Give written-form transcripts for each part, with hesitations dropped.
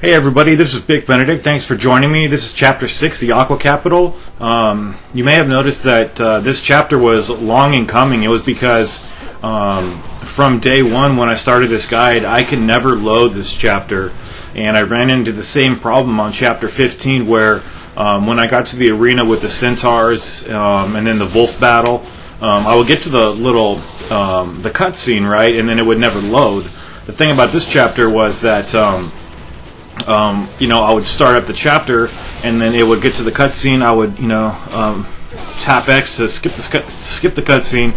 Hey everybody, this is Big Benedict. Thanks for joining me. This is Chapter 6, the Aqua Capital. You may have noticed that this chapter was long in coming. It was because from day one when I started this guide, I could never load this chapter. And I ran into the same problem on Chapter 15 where when I got to the arena with the centaurs and then the wolf battle, I would get to the little the cutscene, right, and then it would never load. The thing about this chapter was that I would start up the chapter, and then it would get to the cutscene. I would, tap X to skip the cutscene.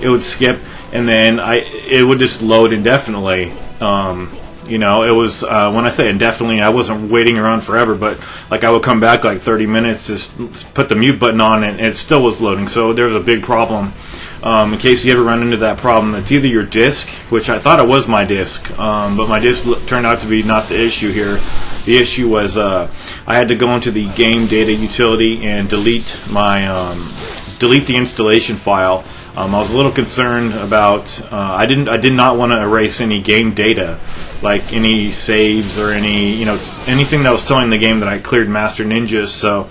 It would skip, and then it would just load indefinitely. It was when I say indefinitely, I wasn't waiting around forever, but like I would come back like 30 minutes, just put the mute button on, and it still was loading. So there was a big problem. In case you ever run into that problem, it's either your disk, which I thought it was my disk, but my disk turned out to be not the issue here. The issue was I had to go into the game data utility and delete the installation file. I was a little concerned about I did not want to erase any game data, like any saves or anything that was telling the game that I cleared Master Ninjas. So.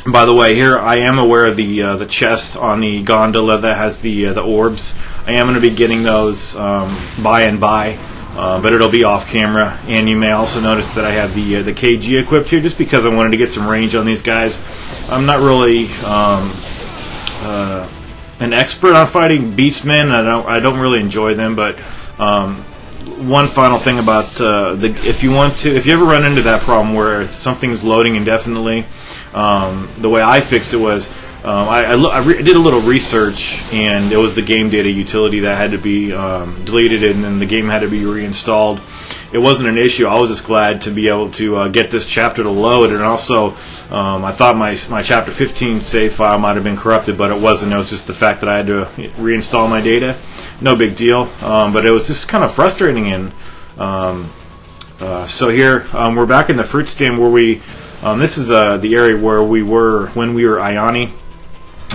By the way, here I am aware of the chest on the gondola that has the orbs. I am going to be getting those by and by, but it'll be off camera. And you may also notice that I have the KG equipped here, just because I wanted to get some range on these guys. I'm not really an expert on fighting beastmen. I don't really enjoy them, but. One final thing about if you ever run into that problem where something's loading indefinitely, the way I fixed it was I did a little research, and it was the game data utility that had to be deleted, and then the game had to be reinstalled. It wasn't an issue. I was just glad to be able to get this chapter to load, and also I thought my chapter 15 save file might have been corrupted, but it wasn't. It was just the fact that I had to reinstall my data. No big deal, but it was just kind of frustrating. And so here we're back in the fruit stand where we. This is the area where we were when we were Ioni,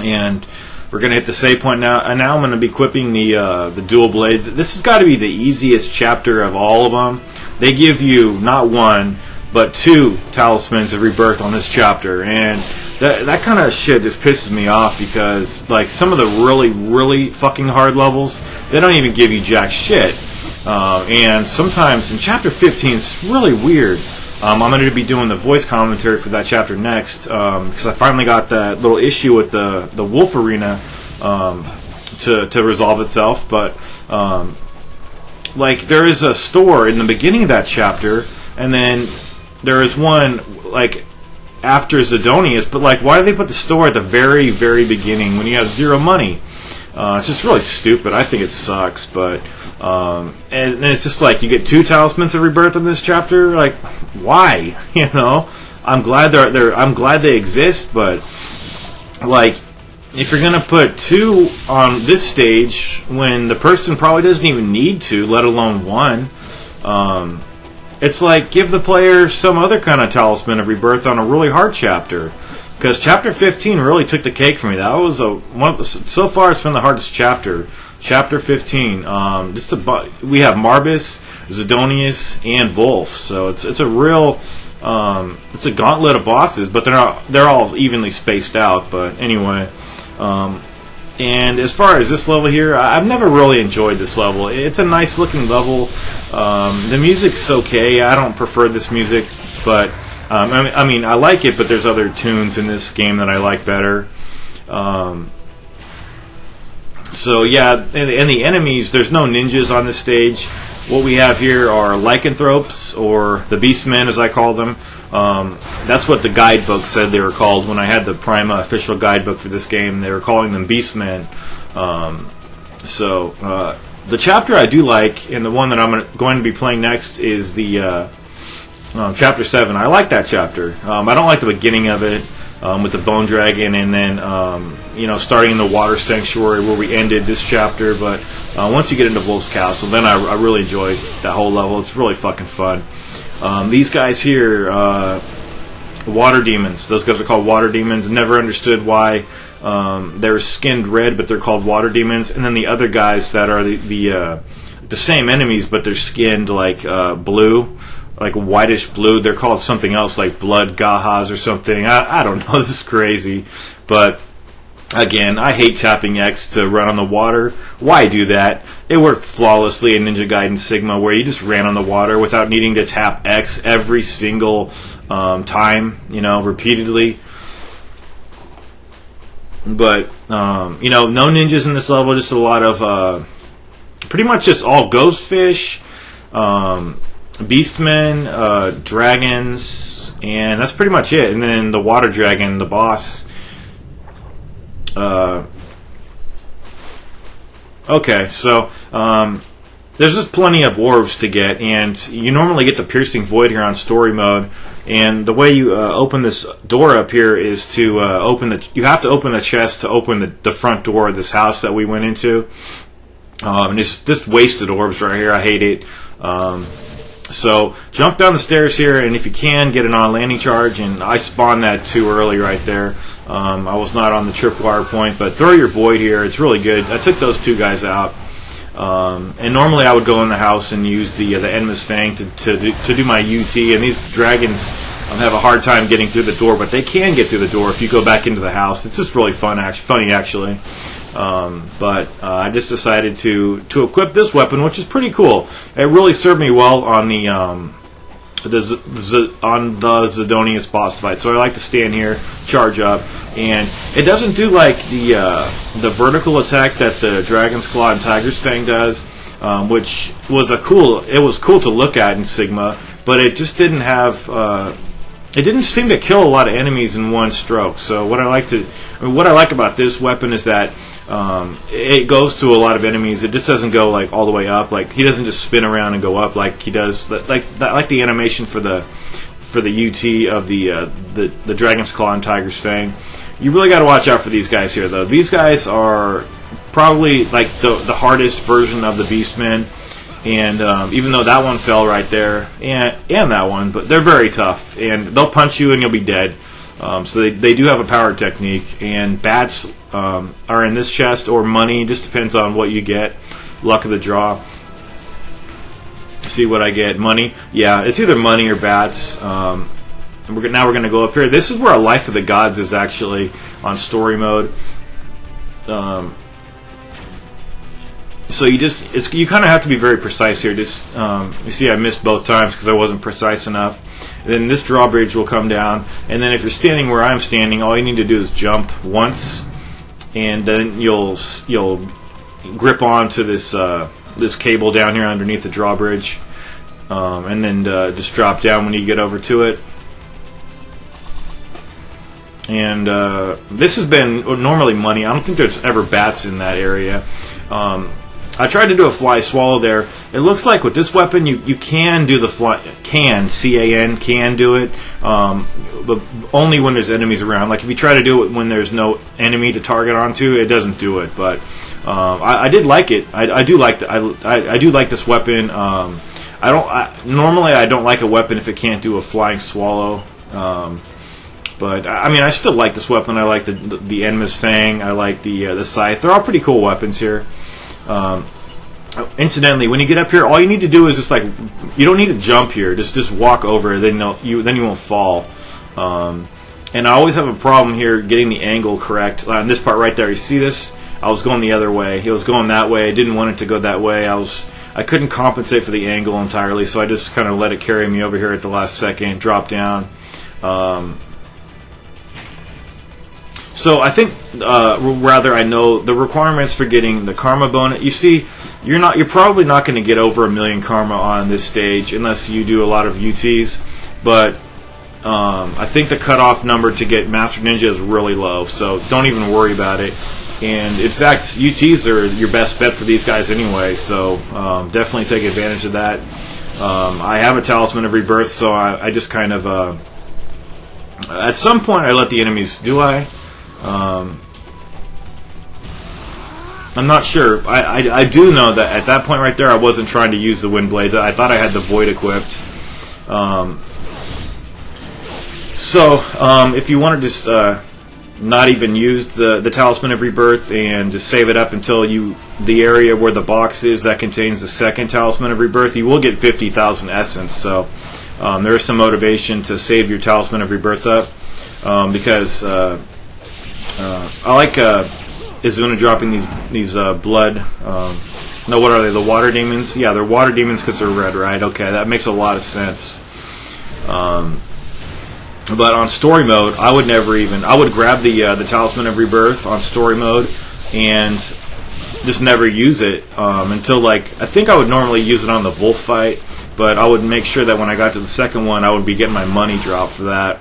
and we're going to hit the save point now. And now I'm going to be equipping the dual blades. This has got to be the easiest chapter of all of them. They give you not one, but two talismans of rebirth on this chapter, and that kind of shit just pisses me off because like some of the really, really fucking hard levels, they don't even give you jack shit. And sometimes in chapter 15, it's really weird. I'm going to be doing the voice commentary for that chapter next because I finally got that little issue with the wolf arena to resolve itself. But like there is a store in the beginning of that chapter, and then there is one like after Zidonius. But like, why do they put the store at the very, very beginning when you have zero money? It's just really stupid. I think it sucks, but and it's just like you get two talismans of rebirth in this chapter. Like, why? I'm glad I'm glad they exist, but like, if you're gonna put two on this stage when the person probably doesn't even need to, let alone one, it's like give the player some other kind of talisman of rebirth on a really hard chapter. Because chapter 15 really took the cake for me. That was so far it's been the hardest chapter. Chapter 15. We have Marbus, Zidonius, and Wolf. So it's a real it's a gauntlet of bosses, but they're all evenly spaced out. But anyway, and as far as this level here, I've never really enjoyed this level. It's a nice looking level. The music's okay. I don't prefer this music, but. I mean, I like it, but there's other tunes in this game that I like better. So yeah, and the enemies, there's no ninjas on this stage. What we have here are lycanthropes, or the beastmen as I call them. That's what the guidebook said they were called when I had the Prima official guidebook for this game. They were calling them beastmen. The chapter I do like, and the one that I'm going to be playing next is the chapter 7. I like that chapter. I don't like the beginning of it with the bone dragon, and then starting in the water sanctuary where we ended this chapter. But once you get into Wolf's Castle, then I really enjoy that whole level. It's really fucking fun. These guys here, water demons. Those guys are called water demons. Never understood why they're skinned red, but they're called water demons. And then the other guys that are the same enemies, but they're skinned like blue. like a whitish blue. They're called something else, like blood gahas or something. I don't know. This is crazy, but again, I hate tapping X to run on the water. Why do that? It worked flawlessly in Ninja Gaiden Sigma, where you just ran on the water without needing to tap X every single time, repeatedly. But no ninjas in this level. Just a lot of pretty much just all ghost fish, beastmen, dragons, and that's pretty much it. And then the water dragon, the boss. Okay, so there's just plenty of orbs to get, and you normally get the piercing void here on story mode. And the way you open this door up here is to you have to open the chest to open the front door of this house that we went into. And it's just wasted orbs right here. I hate it. So jump down the stairs here, and if you can, get an on-landing charge. And I spawned that too early right there. I was not on the tripwire point, but throw your void here. It's really good. I took those two guys out. And normally I would go in the house and use the Enma's Fang to do my UT. And these dragons have a hard time getting through the door, but they can get through the door if you go back into the house. It's just really funny actually. But I just decided to equip this weapon, which is pretty cool. It really served me well on the Zidonius boss fight. So I like to stand here, charge up, and it doesn't do like the vertical attack that the Dragon's Claw and Tiger's Fang does, which was cool to look at in Sigma, but it just didn't have. It didn't seem to kill a lot of enemies in one stroke. So what I like about this weapon is that it goes to a lot of enemies. It just doesn't go like all the way up. Like he doesn't just spin around and go up like he does. Like the animation for the UT of the Dragon's Claw and Tiger's Fang. You really got to watch out for these guys here, though. These guys are probably like the hardest version of the Beastmen. And even though that one fell right there, and that one, but they're very tough, and they'll punch you and you'll be dead. So they do have a power technique, and bats are in this chest, or money, just depends on what you get. Luck of the draw. See what I get. Money. Yeah, it's either money or bats. And now we're going to go up here. This is where a Life of the Gods is actually on story mode. So you kind of have to be very precise here. Just you see, I missed both times because I wasn't precise enough. And then this drawbridge will come down, and then if you're standing where I'm standing, all you need to do is jump once, and then you'll grip onto this cable down here underneath the drawbridge, and then just drop down when you get over to it. And this has been normally money. I don't think there's ever bats in that area. I tried to do a fly swallow there. It looks like with this weapon you can do the fly, C-A-N, can do it, but only when there's enemies around. Like if you try to do it when there's no enemy to target onto, it doesn't do it. But I did like it. I do like this weapon. Normally I don't like a weapon if it can't do a flying swallow. But I mean, I still like this weapon. I like the Enma's Fang. I like the Scythe. They're all pretty cool weapons here. Incidentally, when you get up here, all you need to do is just like, you don't need to jump here. Just walk over. Then you won't fall. And I always have a problem here getting the angle correct. On this part right there, you see this? I was going the other way. He was going that way. I didn't want it to go that way. I couldn't compensate for the angle entirely, so I just kind of let it carry me over here at the last second. Drop down. So I think, I know the requirements for getting the karma bonus. You see, you're probably not going to get over 1 million karma on this stage unless you do a lot of UTs. But I think the cutoff number to get Master Ninja is really low, so don't even worry about it. And in fact, UTs are your best bet for these guys anyway, so definitely take advantage of that. I have a Talisman of Rebirth, so I just kind of at some point I let the enemies. Do I? I'm not sure. I do know that at that point right there I wasn't trying to use the Wind Blades. I thought I had the Void equipped. So if you want to just not even use the Talisman of Rebirth and just save it up until the area where the box is that contains the second Talisman of Rebirth, you will get 50,000 essence. So there is some motivation to save your Talisman of Rebirth up, because I like Izuna dropping these blood. No, what are they? The water demons? Yeah, they're water demons because they're red, right? Okay, that makes a lot of sense. But on story mode, I would grab the Talisman of Rebirth on story mode and just never use it until, like, I think I would normally use it on the Wolf fight, but I would make sure that when I got to the second one, I would be getting my money drop for that.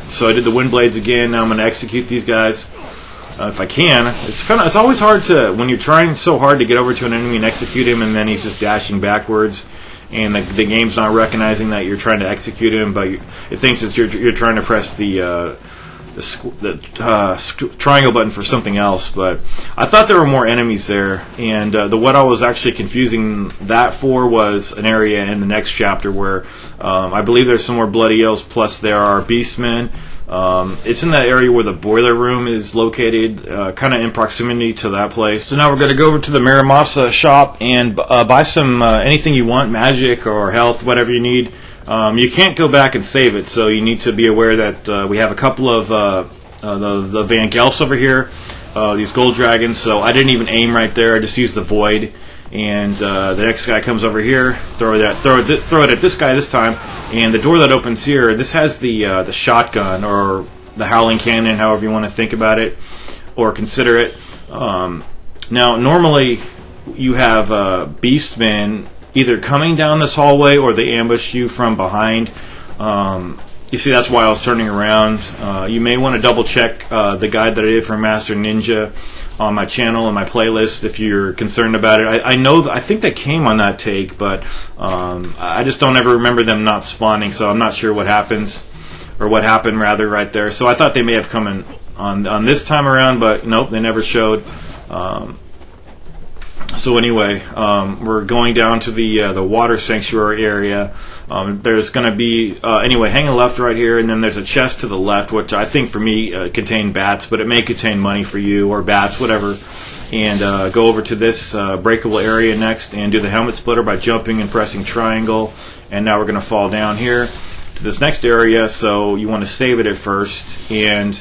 So I did the Wind Blades again. Now I'm going to execute these guys. If I can. It's always hard to, when you're trying so hard to get over to an enemy and execute him, and then he's just dashing backwards, and the game's not recognizing that you're trying to execute him, but it thinks it's you're trying to press the triangle button for something else. But I thought there were more enemies there, and what I was actually confusing that for was an area in the next chapter where I believe there's some more bloody eels, plus there are beastmen. It's in that area where the boiler room is located, kind of in proximity to that place. So now we're going to go over to the Miramasa shop and buy some anything you want, magic or health, whatever you need. You can't go back and save it, so you need to be aware that we have a couple of the Van Gelfs over here, these gold dragons. So I didn't even aim right there. I just used the void. And the next guy comes over here, throw it at this guy this time, and the door that opens here, this has the shotgun or the howling cannon, however you want to think about it or consider it. Now, normally you have beastmen either coming down this hallway or they ambush you from behind. You see, that's why I was turning around. You may want to double check the guide that I did for Master Ninja on my channel and my playlist if you're concerned about it. I think they came on that take, but I just don't ever remember them not spawning, so I'm not sure what happens, or what happened rather right there. So I thought they may have come in on this time around, but nope, they never showed. So anyway, we're going down to the water sanctuary area. There's going to be anyway, hang a left right here, and then there's a chest to the left, which I think for me contained bats, but it may contain money for you or bats, whatever. And go over to this breakable area next and do the helmet splitter by jumping and pressing triangle. And now we're going to fall down here to this next area. So you want to save it at first, and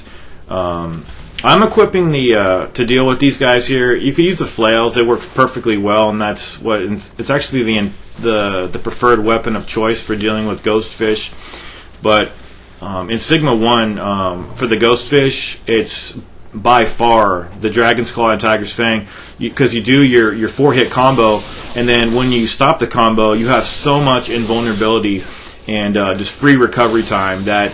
I'm equipping the to deal with these guys here. You can use the flails; they work perfectly well, and that's what it's actually the preferred weapon of choice for dealing with ghost fish. But in Sigma 1, for the ghost fish, it's by far the Dragon's Claw and Tiger's Fang, because you do your 4-hit combo, and then when you stop the combo, you have so much invulnerability and just free recovery time that.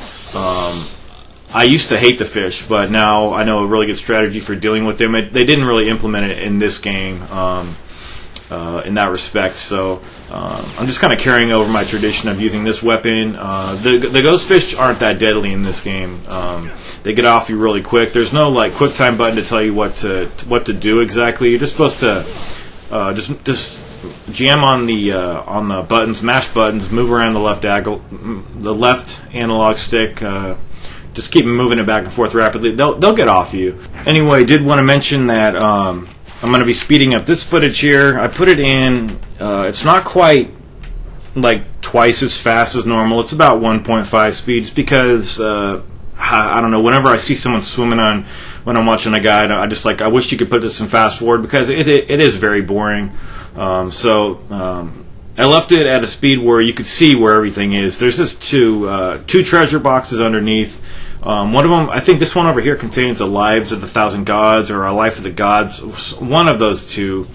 I used to hate the fish, but now I know a really good strategy for dealing with them. They didn't really implement it in this game in that respect, so I'm just kind of carrying over my tradition of using this weapon. The ghost fish aren't that deadly in this game. They get off you really quick. There's no like quick time button to tell you what to do exactly. You're just supposed to just jam on the buttons, mash buttons, move around the left analog stick. Just keep moving it back and forth rapidly. They'll get off you. Anyway, did want to mention that I'm going to be speeding up this footage here. I put it in. It's not quite like twice as fast as normal. It's about 1.5 speed, just because I don't know. Whenever I see someone swimming on when I'm watching a guide, I wish you could put this in fast forward, because it is very boring. I left it at a speed where you could see where everything is. There's just two treasure boxes underneath. One of them, I think this one over here, contains a Lives of the Thousand Gods or a Life of the Gods. One of those two.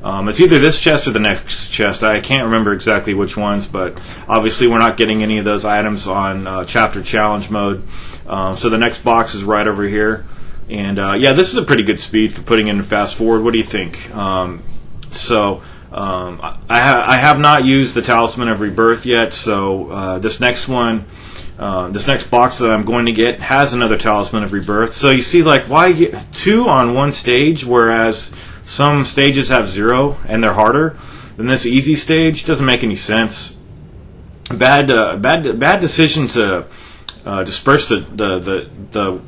It's either this chest or the next chest. I can't remember exactly which ones, but obviously we're not getting any of those items on Chapter Challenge mode. So the next box is right over here. And yeah, this is a pretty good speed for putting in fast forward. What do you think? I have not used the Talisman of Rebirth yet, so this next one, this next box that I'm going to get has another Talisman of Rebirth. So you see, like, why get 2 on one stage, whereas some stages have 0 and they're harder than this easy stage? Doesn't make any sense. Bad decision to disperse the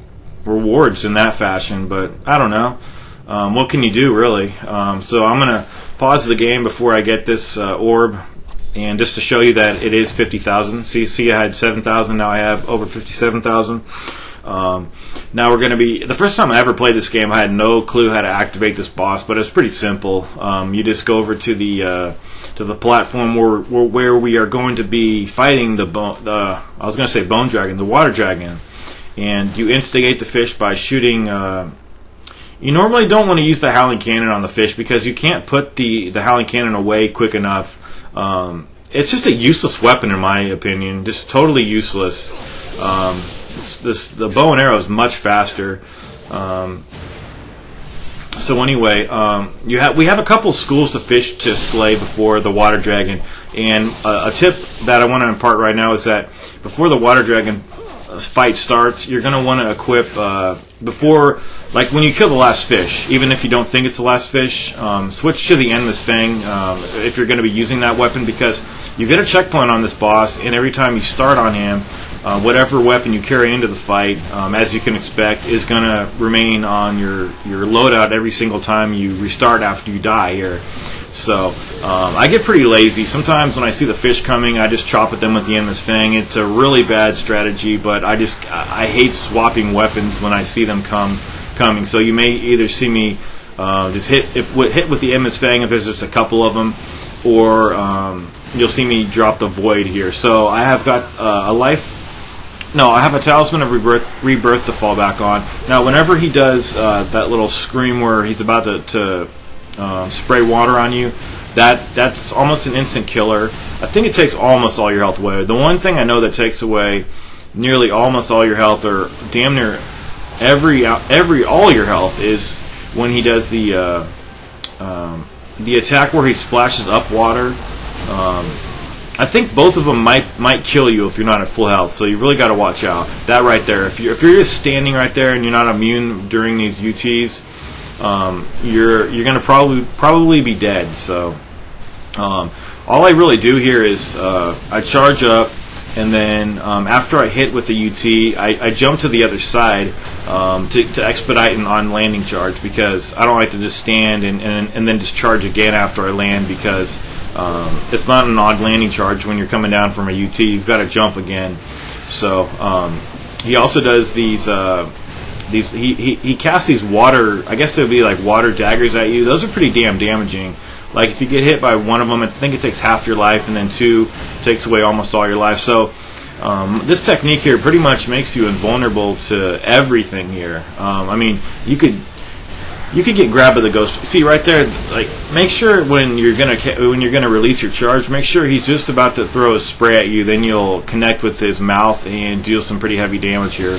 rewards in that fashion, but I don't know. What can you do, really? So I'm going to pause the game before I get this orb And just to show you that it is 50,000. See, I had 7,000. Now I have over 57,000. Now we're going to be... The first time I ever played this game, I had no clue how to activate this boss, but it's pretty simple. You just go over to the platform where we are going to be fighting the bone dragon, the water dragon. And you instigate the fish by shooting... You normally don't want to use the howling cannon on the fish because you can't put the howling cannon away quick enough. It's just a useless weapon in my opinion, just totally useless. The bow and arrow is much faster. So anyway, we have a couple schools of fish to slay before the water dragon, and a tip that I want to impart right now is that before the water dragon fight starts, you're going to want to equip before, like when you kill the last fish, even if you don't think it's the last fish, switch to the Endless Fang if you're going to be using that weapon, because you get a checkpoint on this boss, and every time you start on him, whatever weapon you carry into the fight, as you can expect, is going to remain on your loadout every single time you restart after you die here. So I get pretty lazy. Sometimes when I see the fish coming, I just chop at them with the Endless Fang. It's a really bad strategy, but I hate swapping weapons when I see them coming. So you may either see me just hit with the Endless Fang if there's just a couple of them, or you'll see me drop the Void here. So I have got a life. No, I have a Talisman of Rebirth to fall back on. Now, whenever he does that little scream where he's about to spray water on you, that's almost an instant killer. I think it takes almost all your health away. The one thing I know that takes away nearly almost all your health, or damn near all your health, is when he does the attack where he splashes up water. I think both of them might kill you if you're not at full health, so you really got to watch out. That right there, if you're just standing right there and you're not immune during these UTs, you're gonna probably be dead. So all I really do here is I charge up, and then after I hit with the UT, I jump to the other side to expedite an on landing charge, because I don't like to just stand and then just charge again after I land, because it's not an on landing charge when you're coming down from a UT. You've got to jump again. So he also does these. He casts these water, I guess it would be like water daggers at you. Those are pretty damn damaging. Like if you get hit by one of them, I think it takes half your life, and then two takes away almost all your life. So this technique here pretty much makes you invulnerable to everything here. I mean, you could get grabbed by the ghost. See right there, like make sure when you're gonna release your charge, make sure he's just about to throw a spray at you. Then you'll connect with his mouth and deal some pretty heavy damage here.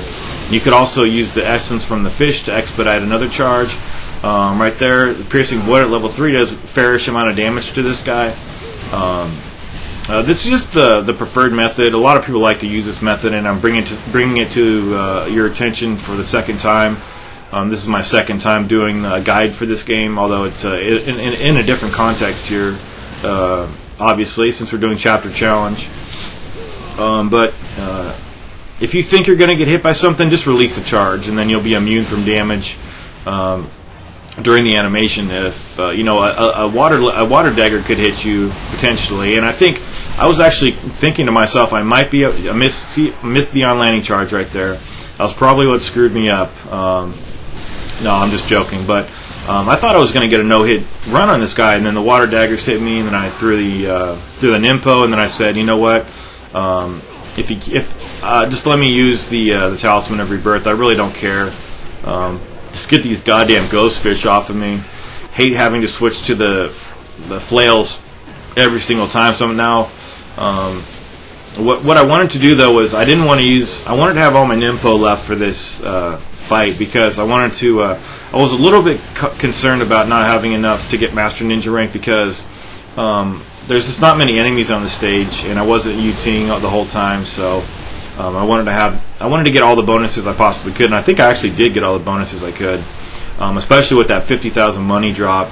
You could also use the essence from the fish to expedite another charge. Right there, the Piercing Void at level 3 does a fairish amount of damage to this guy. This is just the preferred method. A lot of people like to use this method, and I'm bringing it to your attention for the second time. This is my second time doing a guide for this game, although it's in a different context here, obviously, since we're doing Chapter Challenge. But if you think you're going to get hit by something, just release the charge, and then you'll be immune from damage during the animation. If a water dagger could hit you potentially, and I was actually thinking to myself, I might be missed the on landing charge right there. That was probably what screwed me up. No, I'm just joking. But I thought I was going to get a no-hit run on this guy, and then the water daggers hit me, and then I threw the Nimpo, and then I said, you know what? If just let me use the Talisman of Rebirth. I really don't care. Just get these goddamn ghost fish off of me. Hate having to switch to the flails every single time. So now, what I wanted to do though was I wanted to have all my Nimpo left for this fight, because I was a little bit concerned about not having enough to get Master Ninja rank, because there's just not many enemies on the stage, and I wasn't UTing the whole time, so I wanted to get all the bonuses I possibly could, and I think I actually did get all the bonuses I could, especially with that 50,000 money drop,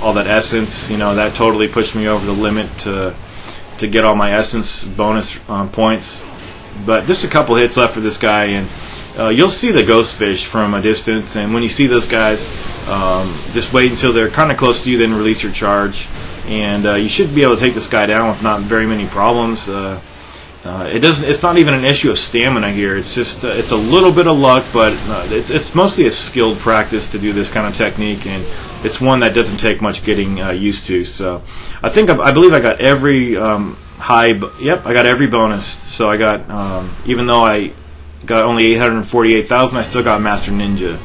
all that essence, that totally pushed me over the limit to get all my essence bonus points. But just a couple hits left for this guy, and you'll see the ghost fish from a distance, and when you see those guys, just wait until they're kind of close to you, then release your charge. and you should be able to take this guy down with not very many problems. It's not even an issue of stamina here. It's just it's a little bit of luck, but it's mostly a skilled practice to do this kind of technique, and it's one that doesn't take much getting used to. So I believe I got every Yep, I got every bonus. So I got even though I got only 848,000, I still got Master Ninja.